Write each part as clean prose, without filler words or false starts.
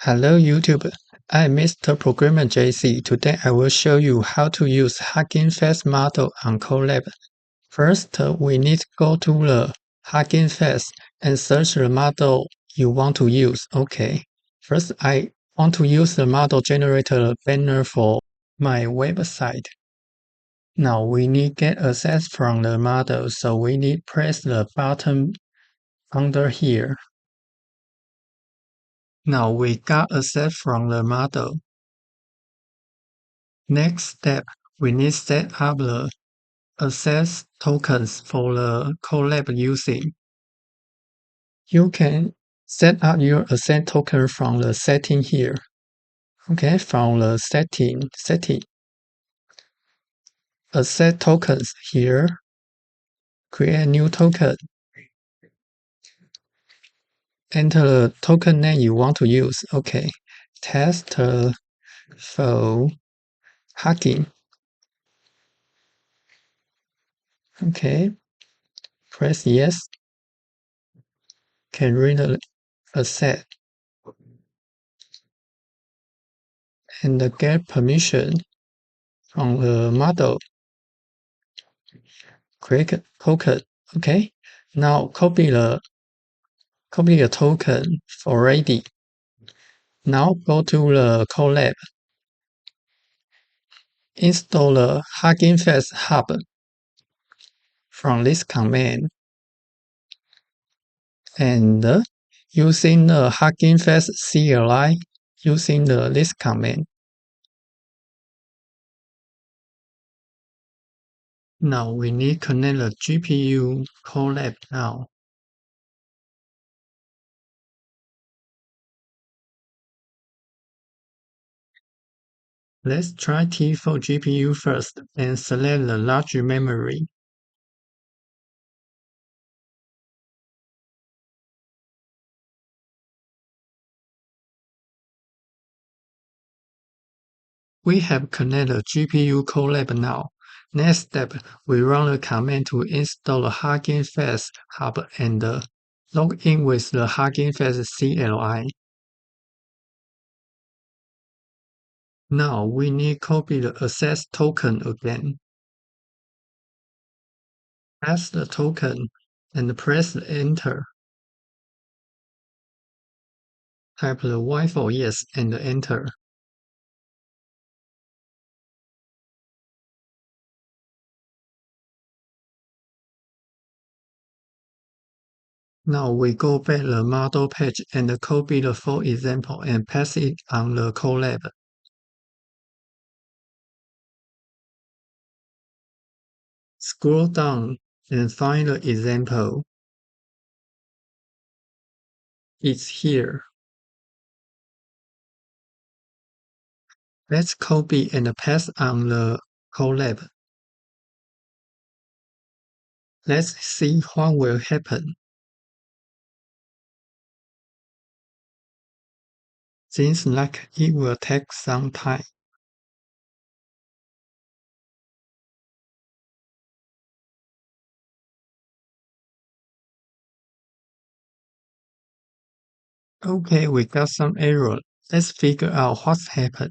Hello YouTube, I'm Mr. Programmer JC. Today I will show you how to use Hugging Face model on Colab. First, we need to go to the Hugging Face and search the model you want to use. Okay. First, I want to use the model generator banner for my website. Now we need get access from the model, so we need press the button under here. Now we got access from the model. Next step, we need set up the access tokens for the Colab using. You can set up your access token from the setting here. Okay, from the setting, access tokens here, create a new token. Enter the token name you want to use. Okay, test for Hugging. Okay, press yes. Can read the asset and get permission from the model. Create token. Okay, now copy the token already. Now go to the Colab. Install the Hugging Face Hub from this command. And using the Hugging Face CLI using this command. Now we need to connect the GPU Colab now. Let's try T4 GPU first and select the large memory. We have connected the GPU Colab now. Next step, we run the command to install the Hugging Face Hub and log in with the Hugging Face CLI. Now we need copy the access token again. Paste the token and press enter. Type the Y for yes and enter. Now we go back the model page and copy the full example and paste it on the Colab. Scroll down and find the example. It's here. Let's copy and paste on the Colab. Let's see what will happen. Seems like it will take some time. Okay, we got some error. Let's figure out what's happened.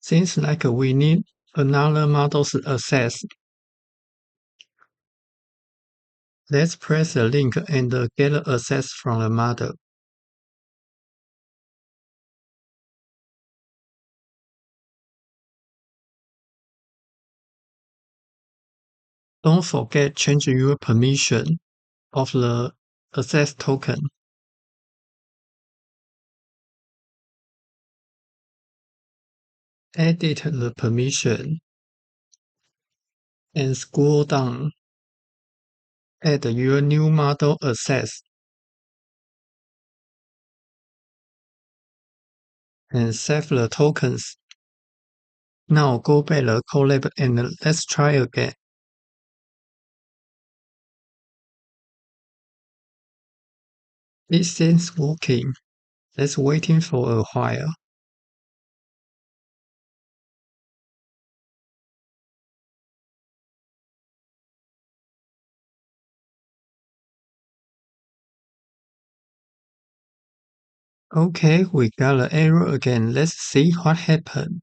Seems like we need another model's access. Let's press the link and get access from the model. Don't forget change your permission of the access token. Edit the permission and scroll down. Add your new model access. and save the tokens. Now go back to Colab and let's try again. It seems working. Let's waiting for a while. Okay, we got an error again. Let's see what happened.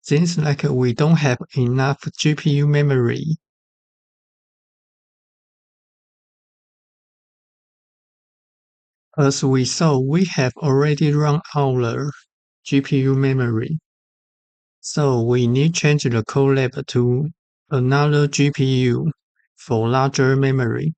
Seems like we don't have enough GPU memory. As we saw, we have already run out of GPU memory. So we need change the Colab to another GPU for larger memory.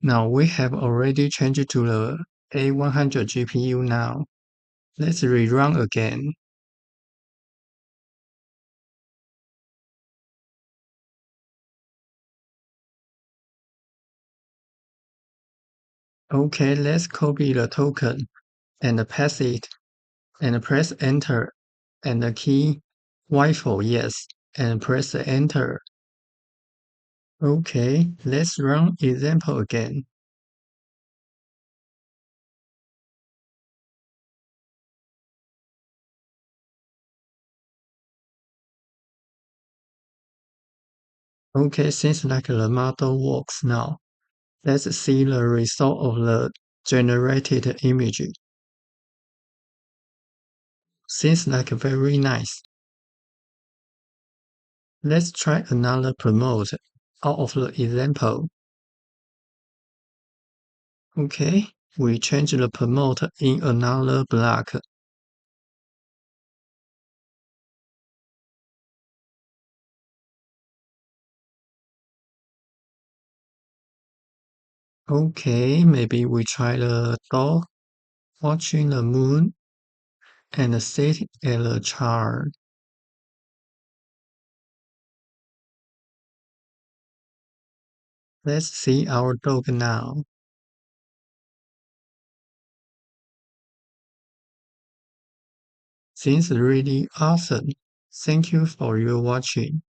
Now we have already changed to the A100 GPU now. Let's rerun again. Okay, let's copy the token and paste it and press enter and the key Y for yes and press enter. Okay, let's run example again. Okay, seems like the model works now. Let's see the result of the generated image. Seems like very nice. Let's try another promote out of the example. Okay, we change the promote in another block. Okay, maybe we try the dog watching the moon and sit at the chart. Let's see our dog now. Seems really awesome. Thank you for your watching.